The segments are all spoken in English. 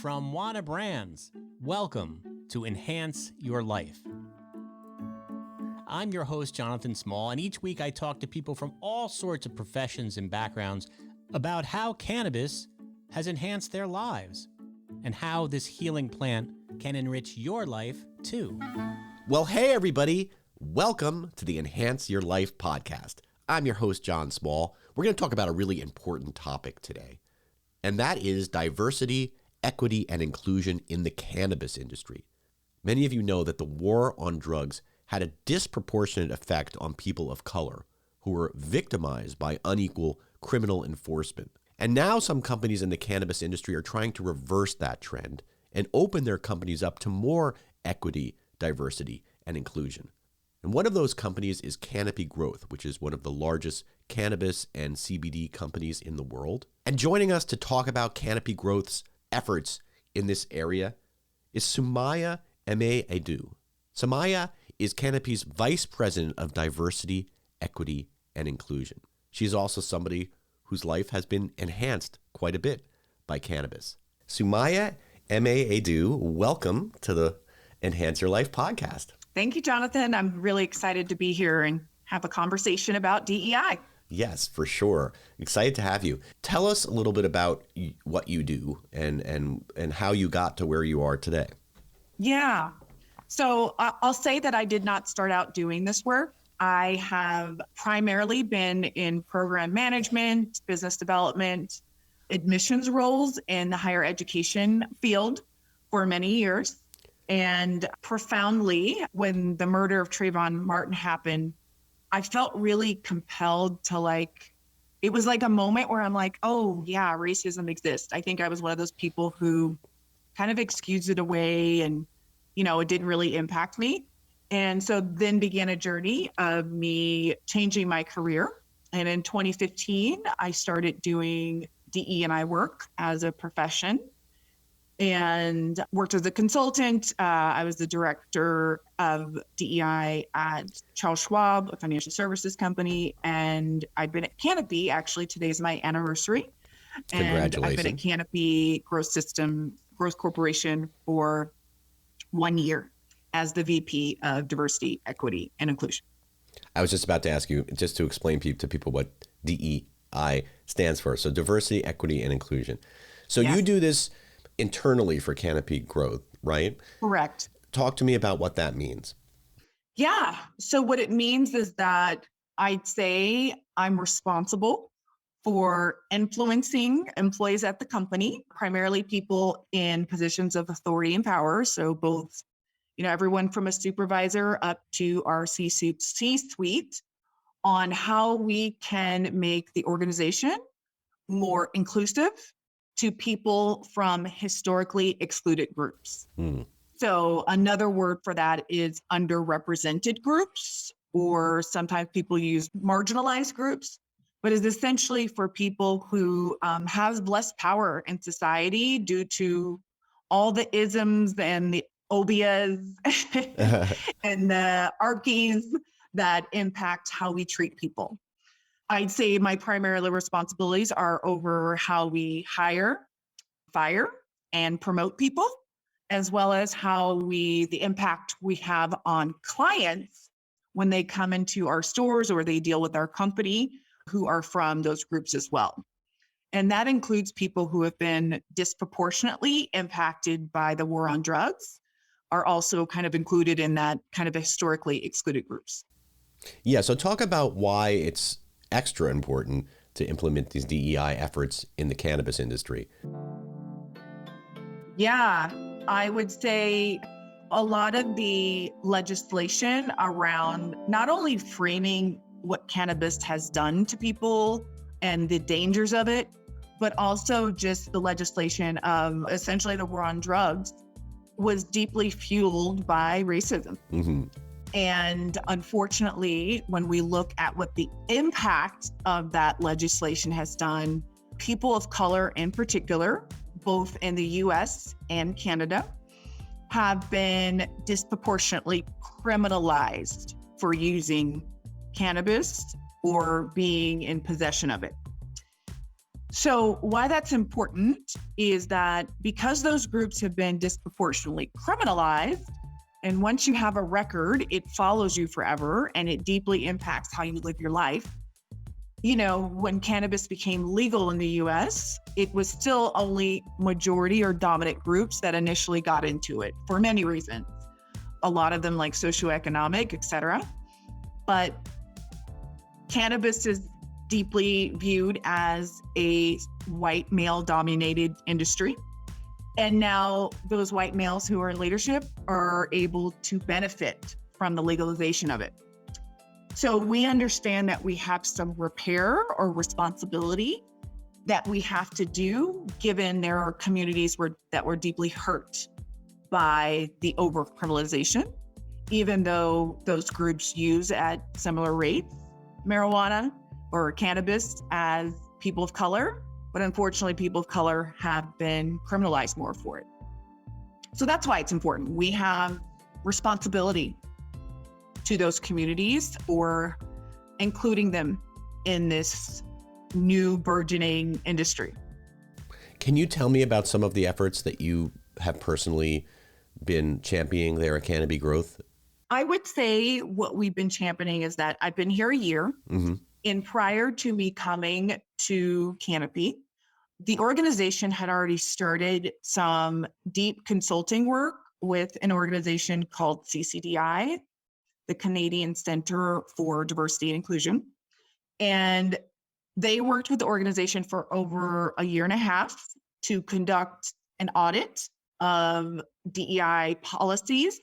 From Wana Brands, welcome to Enhance Your Life. I'm your host, Jonathan Small, and each week I talk to people from all sorts of professions and backgrounds about how cannabis has enhanced their lives and how this healing plant can enrich your life too. Well, hey, everybody. Welcome to the Enhance Your Life podcast. I'm your host, John Small. We're going to talk about a really important topic today, and that is diversity, equity, and inclusion in the cannabis industry. Many of you know that the war on drugs had a disproportionate effect on people of color who were victimized by unequal criminal enforcement. And now some companies in the cannabis industry are trying to reverse that trend and open their companies up to more equity, diversity, and inclusion. And one of those companies is Canopy Growth, which is one of the largest cannabis and CBD companies in the world. And joining us to talk about Canopy Growth's efforts in this area is Sumayyah Emeh-Edu. Sumayyah is Canopy's Vice President of Diversity, Equity, and Inclusion. She's also somebody whose life has been enhanced quite a bit by cannabis. Sumayyah Emeh-Edu, welcome to the Enhance Your Life podcast. Thank you, Jonathan. I'm really excited to be here and have a conversation about DEI. Yes, for sure. Excited to have you. Tell us a little bit about what you do and how you got to where you are today. Yeah. So I'll say that I did not start out doing this work. I have primarily been in program management, business development, admissions roles in the higher education field for many years. And profoundly, when the murder of Trayvon Martin happened, I felt really compelled to it was like a moment where I'm like, oh yeah, racism exists. I think I was one of those people who kind of excused it away and, it didn't really impact me. And so then began a journey of me changing my career. And in 2015, I started doing DE&I work as a profession and worked as a consultant. I was the director of DEI at Charles Schwab, a financial services company. And I've been at Canopy. Actually, today's my anniversary. Congratulations. And I've been at Canopy Growth Corporation for 1 year as the VP of Diversity, Equity, and Inclusion. I was just about to ask you, just to explain to people what DEI stands for. So diversity, equity, and inclusion. So Yeah. You do this internally for Canopy Growth, right? Correct. Talk to me about what that means. Yeah. So what it means is that I'd say I'm responsible for influencing employees at the company, primarily people in positions of authority and power. So both, everyone from a supervisor up to our C-suite on how we can make the organization more inclusive to people from historically excluded groups. So another word for that is underrepresented groups, or sometimes people use marginalized groups, but is essentially for people who have less power in society due to all the isms and the obias and the archies that impact how we treat people. I'd say my primary responsibilities are over how we hire, fire, and promote people, as well as the impact we have on clients when they come into our stores or they deal with our company who are from those groups as well. And that includes people who have been disproportionately impacted by the war on drugs, are also kind of included in that kind of historically excluded groups. Yeah, so talk about why it's extra important to implement these DEI efforts in the cannabis industry. Yeah, I would say a lot of the legislation around not only framing what cannabis has done to people and the dangers of it, but also just the legislation of essentially the war on drugs was deeply fueled by racism. Mm-hmm. And unfortunately, when we look at what the impact of that legislation has done, people of color in particular, both in the US and Canada, have been disproportionately criminalized for using cannabis or being in possession of it. So why that's important is that because those groups have been disproportionately criminalized, and once you have a record, it follows you forever and it deeply impacts how you live your life. You know, when cannabis became legal in the US, it was still only majority or dominant groups that initially got into it for many reasons. A lot of them like socioeconomic, et cetera. But cannabis is deeply viewed as a white male dominated industry. And now those white males who are in leadership are able to benefit from the legalization of it. So we understand that we have some repair or responsibility that we have to do, given there are communities that were deeply hurt by the over-criminalization, even though those groups use at similar rates marijuana or cannabis as people of color, but unfortunately people of color have been criminalized more for it. So that's why it's important. We have responsibility to those communities for including them in this new burgeoning industry. Can you tell me about some of the efforts that you have personally been championing there at Canopy Growth? I would say what we've been championing is that I've been here a year. Mm-hmm. And prior to me coming to Canopy, the organization had already started some deep consulting work with an organization called CCDI, the Canadian Center for Diversity and Inclusion. And they worked with the organization for over a year and a half to conduct an audit of DEI policies,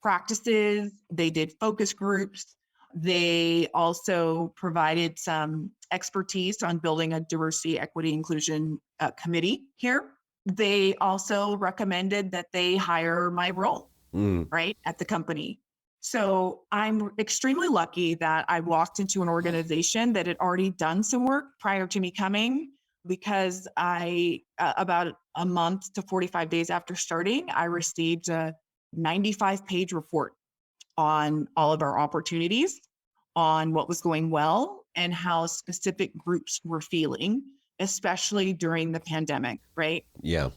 practices. They did focus groups. They also provided some expertise on building a diversity, equity, inclusion committee here. They also recommended that they hire my role, right, at the company. So I'm extremely lucky that I walked into an organization that had already done some work prior to me coming, because about a month to 45 days after starting, I received a 95-page report on all of our opportunities, on what was going well, and how specific groups were feeling, especially during the pandemic, right? Yeah.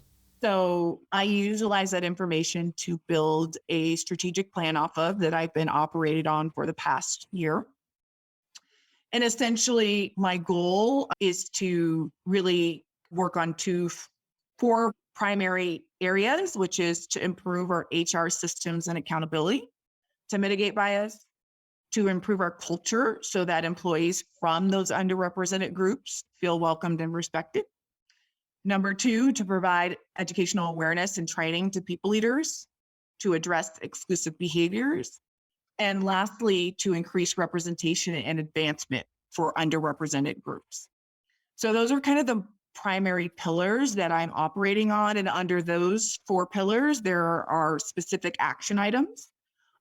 So I utilize that information to build a strategic plan off of that I've been operated on for the past year. And essentially, my goal is to really work on four primary areas, which is to improve our HR systems and accountability, to mitigate bias, to improve our culture so that employees from those underrepresented groups feel welcomed and respected. Number two, to provide educational awareness and training to people leaders to address exclusive behaviors. And lastly, to increase representation and advancement for underrepresented groups. So those are kind of the primary pillars that I'm operating on. And under those four pillars, there are specific action items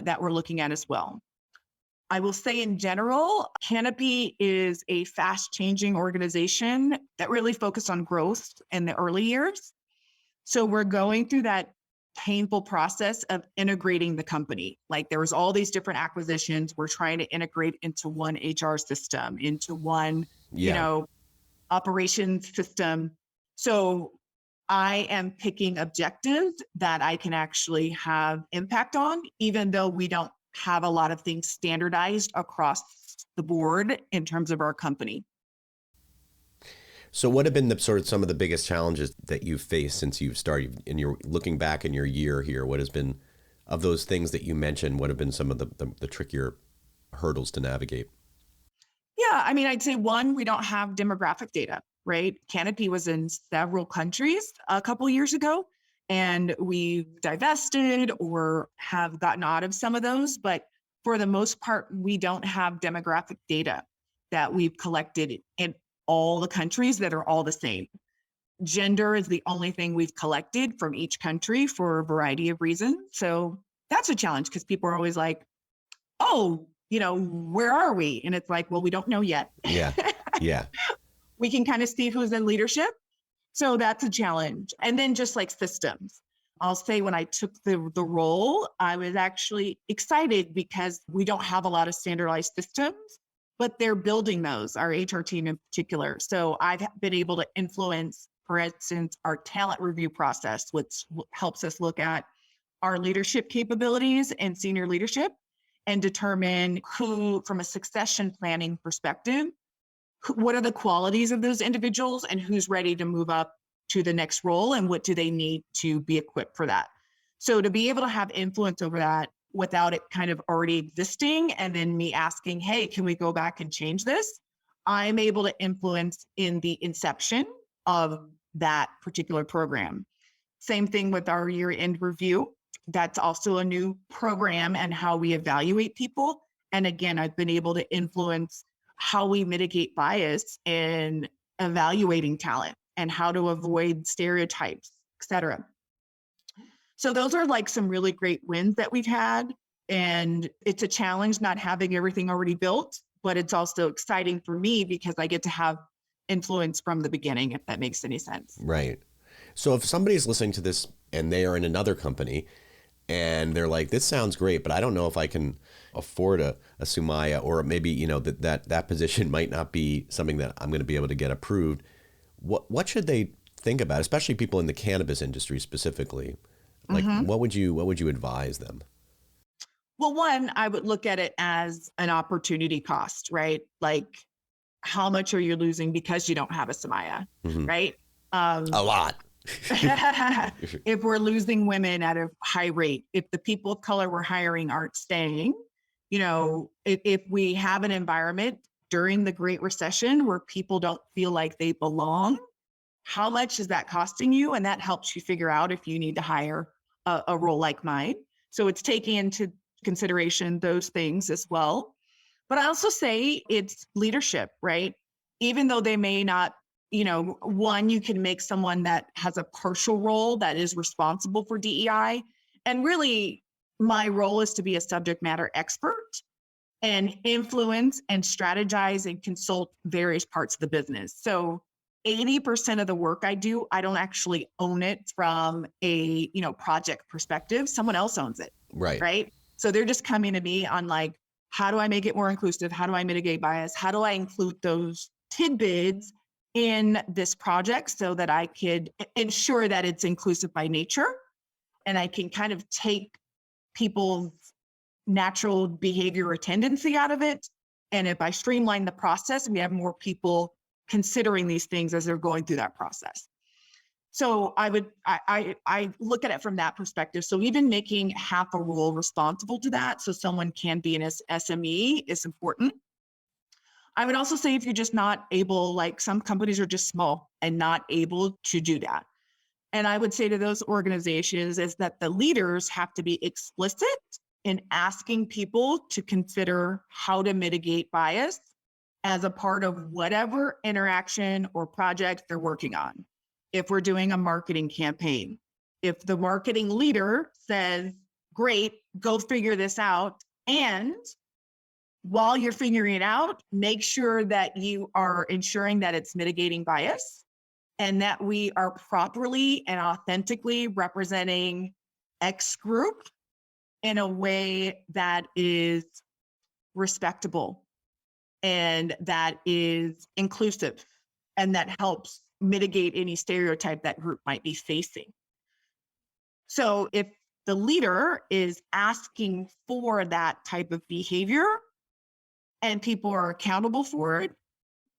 that we're looking at as well. I will say in general, Canopy is a fast-changing organization that really focused on growth in the early years. So we're going through that painful process of integrating the company. Like there was all these different acquisitions. We're trying to integrate into one HR system, into one, operations system. So I am picking objectives that I can actually have impact on, even though we don't have a lot of things standardized across the board in terms of our company. So what have been some of the biggest challenges that you've faced since you've started, and you're looking back in your year here? What has been, of those things that you mentioned, what have been some of the trickier hurdles to navigate? Yeah, I mean, I'd say one, we don't have demographic data, right? Canopy was in several countries a couple of years ago, and we divested or have gotten out of some of those. But for the most part, we don't have demographic data that we've collected in all the countries that are all the same. Gender is the only thing we've collected from each country for a variety of reasons. So that's a challenge because people are always like, oh, where are we? And it's like, well, we don't know yet. Yeah. Yeah. We can kind of see who's in leadership. So that's a challenge. And then just like systems. I'll say when I took the role, I was actually excited because we don't have a lot of standardized systems but they're building those, our HR team in particular. So I've been able to influence, for instance, our talent review process, which helps us look at our leadership capabilities and senior leadership and determine who, from a succession planning perspective, what are the qualities of those individuals and who's ready to move up to the next role and what do they need to be equipped for that. So to be able to have influence over that without it kind of already existing and then me asking, hey, can we go back and change this? I'm able to influence in the inception of that particular program. Same thing with our year-end review. That's also a new program and how we evaluate people. And again, I've been able to influence how we mitigate bias in evaluating talent and how to avoid stereotypes, et cetera. So those are like some really great wins that we've had. And it's a challenge not having everything already built, but it's also exciting for me because I get to have influence from the beginning, if that makes any sense. Right. So if somebody's listening to this and they are in another company and they're like, this sounds great, but I don't know if I can afford a Sumayyah, or maybe, you know, that position might not be something that I'm going to be able to get approved. What should they think about, especially people in the cannabis industry specifically? Like, what would you advise them? Well, one, I would look at it as an opportunity cost, right? Like, how much are you losing because you don't have a Sumayyah, right? A lot. If we're losing women at a high rate, if the people of color we're hiring aren't staying, you know, if we have an environment during the Great Recession where people don't feel like they belong, how much is that costing you? And that helps you figure out if you need to hire a role like mine. So it's taking into consideration those things as well. But I also say it's leadership, right? Even though they may not, you know, one, you can make someone that has a partial role that is responsible for DEI. And really, my role is to be a subject matter expert and influence and strategize and consult various parts of the business. So 80% of the work I do, I don't actually own it from a, you know, project perspective. Someone else owns it. Right. Right. So they're just coming to me on like, how do I make it more inclusive? How do I mitigate bias? How do I include those tidbits in this project so that I could ensure that it's inclusive by nature? And I can kind of take people's natural behavior or tendency out of it. And if I streamline the process, we have more people considering these things as they're going through that process. So I look at it from that perspective. So even making half a role responsible to that, so someone can be an SME, is important. I would also say if you're just not able, like some companies are just small and not able to do that. And I would say to those organizations is that the leaders have to be explicit in asking people to consider how to mitigate bias as a part of whatever interaction or project they're working on. If we're doing a marketing campaign, if the marketing leader says, great, go figure this out. And while you're figuring it out, make sure that you are ensuring that it's mitigating bias and that we are properly and authentically representing X group in a way that is respectable and that is inclusive and that helps mitigate any stereotype that group might be facing. So if the leader is asking for that type of behavior and people are accountable for it,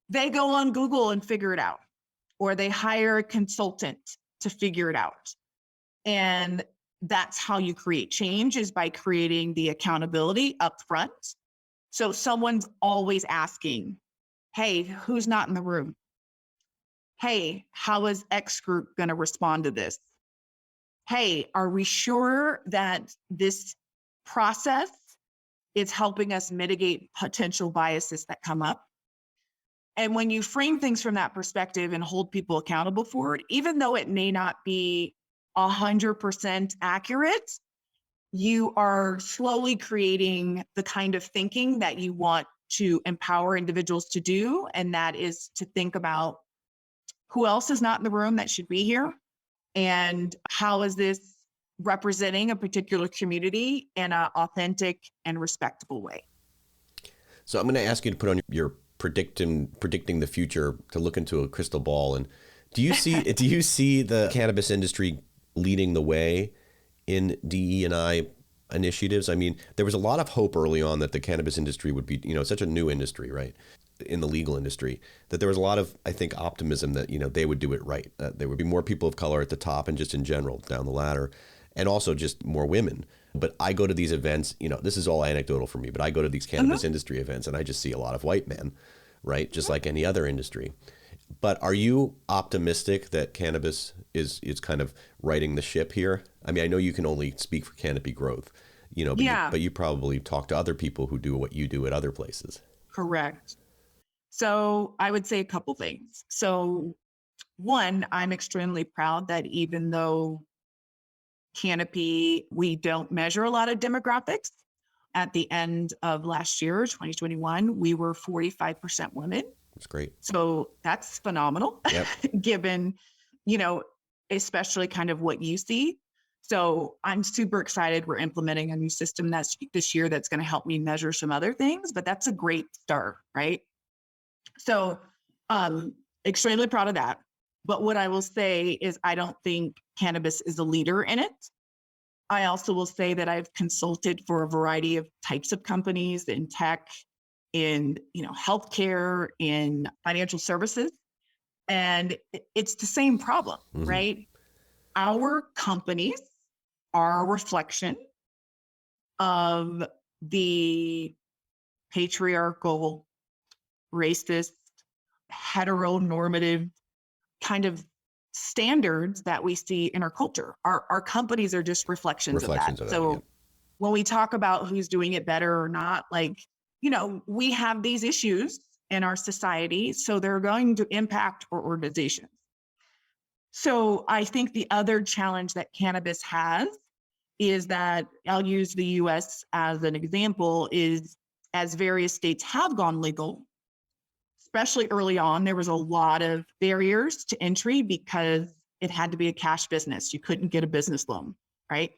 they go on Google and figure it out, or they hire a consultant to figure it out. And that's how you create change, is by creating the accountability up front. So someone's always asking, hey, who's not in the room? Hey, how is X group going to respond to this? Hey, are we sure that this process is helping us mitigate potential biases that come up? And when you frame things from that perspective and hold people accountable for it, even though it may not be 100% accurate, you are slowly creating the kind of thinking that you want to empower individuals to do. And that is to think about who else is not in the room that should be here? And how is this representing a particular community in an authentic and respectable way? So I'm going to ask you to put on your predicting the future, to look into a crystal ball. And do you see the cannabis industry leading the way in DE&I initiatives? I mean, there was a lot of hope early on that the cannabis industry would be, such a new industry, right? In the legal industry, that there was a lot of, I think, optimism that, they would do it right. That there would be more people of color at the top and just in general down the ladder, and also just more women. But I go to these events, this is all anecdotal for me, but I go to these cannabis industry events and I just see a lot of white men, right? Just like any other industry. But are you optimistic that cannabis is kind of righting the ship here? I mean, I know you can only speak for Canopy Growth, but you probably talk to other people who do what you do at other places. Correct. So I would say a couple things. So one, I'm extremely proud that even though Canopy, we don't measure a lot of demographics, at the end of last year, 2021, we were 45% women. That's great. So that's phenomenal, Yep. given, especially kind of what you see. So I'm super excited. We're implementing a new system this year that's going to help me measure some other things, but that's a great start, right? So extremely proud of that. But what I will say is I don't think cannabis is a leader in it. I also will say that I've consulted for a variety of types of companies in tech, in healthcare, in financial services, and it's the same problem, right? Our companies are a reflection of the patriarchal, racist, heteronormative kind of standards that we see in our culture. Our companies are just reflections of that. So when we talk about who's doing it better or not, we have these issues in our society, so they're going to impact our organizations. So I think the other challenge that cannabis has is that, I'll use the US as an example, is as various states have gone legal, especially early on, there was a lot of barriers to entry because it had to be a cash business. You couldn't get a business loan, right?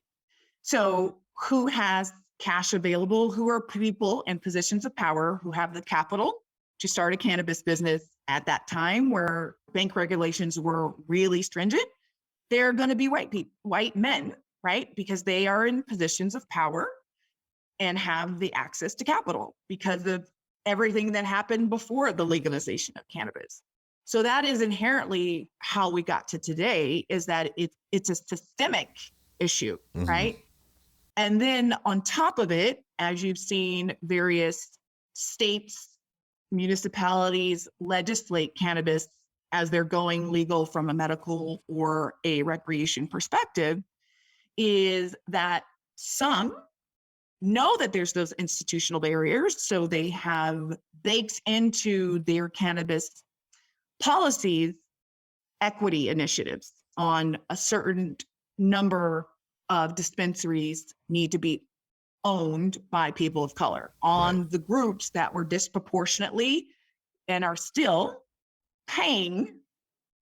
So who has cash available? Who are people in positions of power who have the capital to start a cannabis business at that time where bank regulations were really stringent? They're going to be white men, right? Because they are in positions of power and have the access to capital because of everything that happened before the legalization of cannabis. So that is inherently how we got to today, is that it's a systemic issue, right? And then on top of it, as you've seen various states, municipalities legislate cannabis as they're going legal from a medical or a recreation perspective, is that some know that there's those institutional barriers. So they have baked into their cannabis policies equity initiatives on a certain number of dispensaries need to be owned by people of color on the groups that were disproportionately and are still paying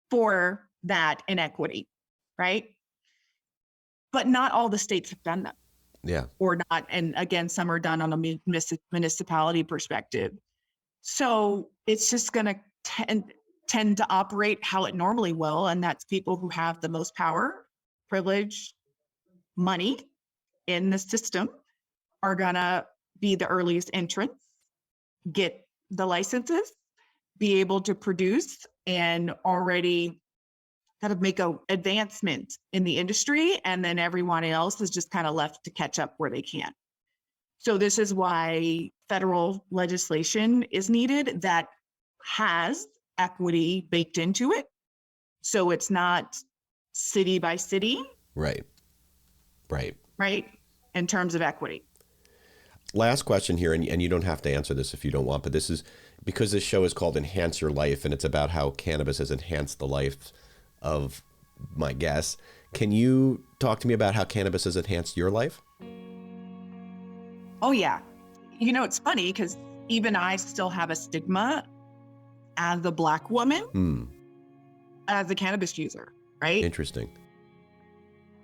for that inequity, right? But not all the states have done that. Yeah. Or not. And again, some are done on a municipality perspective. So it's just going to tend to operate how it normally will. And that's people who have the most power, privilege, money in the system are going to be the earliest entrants, get the licenses, be able to produce, and already kind of make an advancement in the industry, and then everyone else is just kind of left to catch up where they can. So this is why federal legislation is needed that has equity baked into it. So it's not city by city. Right. In terms of equity. Last question here, and you don't have to answer this if you don't want, but this is because this show is called Enhance Your Life, and it's about how cannabis has enhanced the life of my guests. Can you talk to me about how cannabis has enhanced your life? Oh, yeah. It's funny because even I still have a stigma as a Black woman, as a cannabis user, right? Interesting.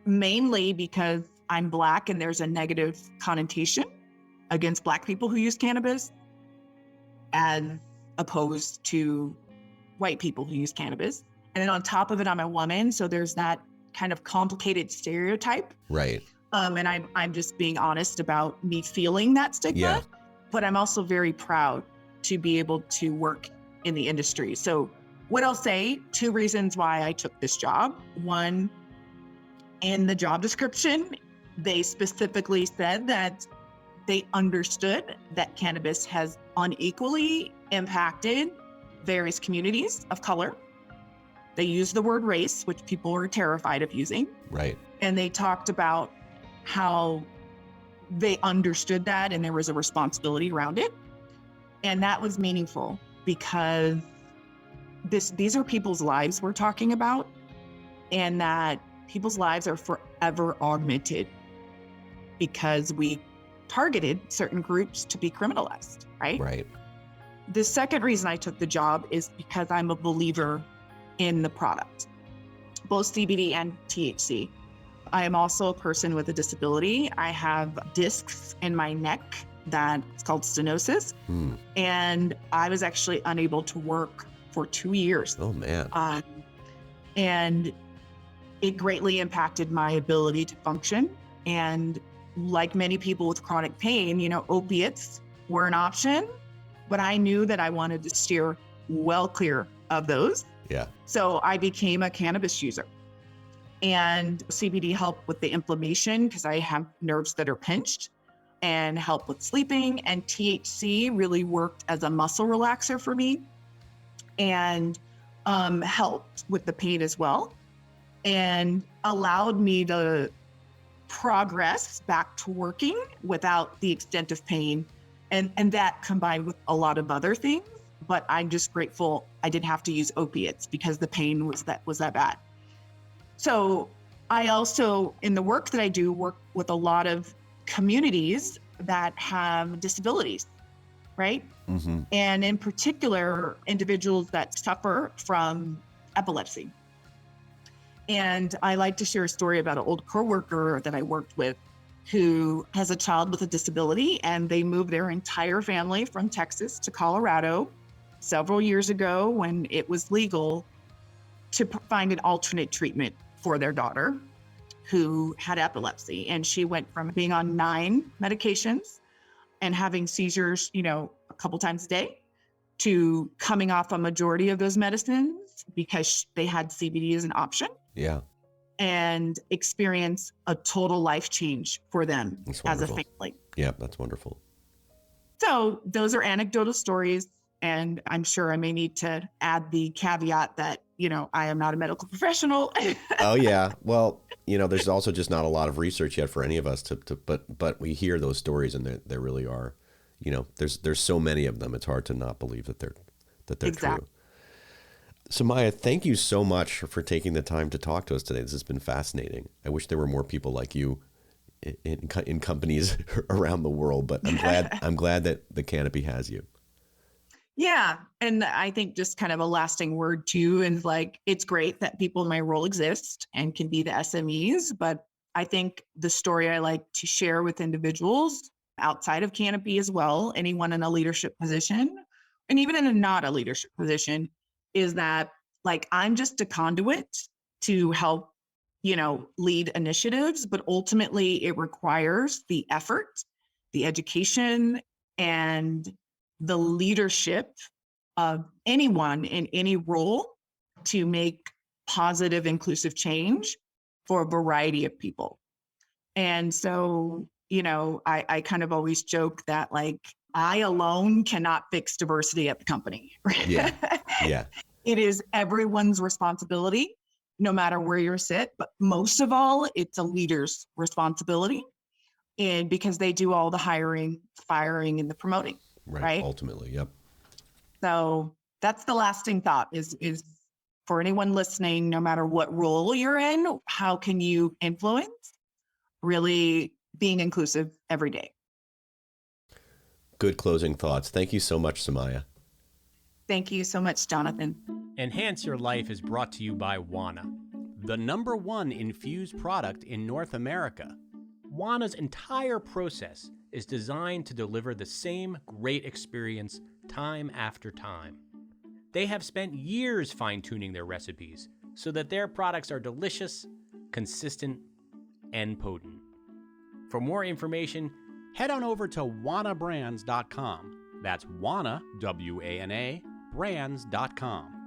Mainly because I'm Black and there's a negative connotation against Black people who use cannabis. as opposed to white people who use cannabis. And then on top of it, I'm a woman. So there's that kind of complicated stereotype. Right. And I'm just being honest about me feeling that stigma. Yeah. But I'm also very proud to be able to work in the industry. So what I'll say, 2 reasons why I took this job. One, in the job description, they specifically said that they understood that cannabis has unequally impacted various communities of color. They used the word race, which people are terrified of using. Right. And they talked about how they understood that and there was a responsibility around it. And that was meaningful because these are people's lives we're talking about, and that people's lives are forever augmented because we targeted certain groups to be criminalized, right? Right. The second reason I took the job is because I'm a believer in the product, both CBD and THC. I am also a person with a disability. I have discs in my neck that's called stenosis. And I was actually unable to work for 2 years. Oh, man. And it greatly impacted my ability to function. And like many people with chronic pain, opiates were an option, but I knew that I wanted to steer well clear of those. Yeah. So I became a cannabis user. And CBD helped with the inflammation because I have nerves that are pinched, and helped with sleeping. And THC really worked as a muscle relaxer for me and helped with the pain as well, and allowed me to progress back to working without the extent of pain. And that combined with a lot of other things. But I'm just grateful I didn't have to use opiates because the pain was that bad. So I also, in the work that I do, work with a lot of communities that have disabilities, right? Mm-hmm. And in particular, individuals that suffer from epilepsy. And I like to share a story about an old coworker that I worked with who has a child with a disability, and they moved their entire family from Texas to Colorado several years ago when it was legal to find an alternate treatment for their daughter who had epilepsy. And she went from being on 9 medications and having seizures, a couple times a day, to coming off a majority of those medicines because they had CBD as an option. Yeah. And experience a total life change for them as a family. Yeah, that's wonderful. So those are anecdotal stories. And I'm sure I may need to add the caveat that, I am not a medical professional. Oh, yeah. Well, there's also just not a lot of research yet for any of us but we hear those stories, and there really are, there's so many of them. It's hard to not believe that they're Exactly. true. Sumayyah, thank you so much for taking the time to talk to us today. This has been fascinating. I wish there were more people like you in companies around the world, but I'm glad that the Canopy has you. Yeah. And I think just kind of a lasting word too, and it's great that people in my role exist and can be the SMEs, but I think the story I like to share with individuals outside of Canopy as well, anyone in a leadership position, and even in a not a leadership position, is that I'm just a conduit to help, lead initiatives, but ultimately it requires the effort, the education, and the leadership of anyone in any role to make positive, inclusive change for a variety of people. And so, I kind of always joke that I alone cannot fix diversity at the company. Right? Yeah. Yeah. It is everyone's responsibility, no matter where you're sit, but most of all, it's a leader's responsibility. And because they do all the hiring, firing, and the promoting. Right. Ultimately. Yep. So that's the lasting thought is for anyone listening, no matter what role you're in, how can you influence really being inclusive every day? Good closing thoughts. Thank you so much, Sumayyah. Thank you so much, Jonathan. Enhance Your Life is brought to you by Wana, the #1 infused product in North America. Wana's entire process is designed to deliver the same great experience time after time. They have spent years fine-tuning their recipes so that their products are delicious, consistent, and potent. For more information, head on over to WANAbrands.com. That's WANA, W-A-N-A, brands.com.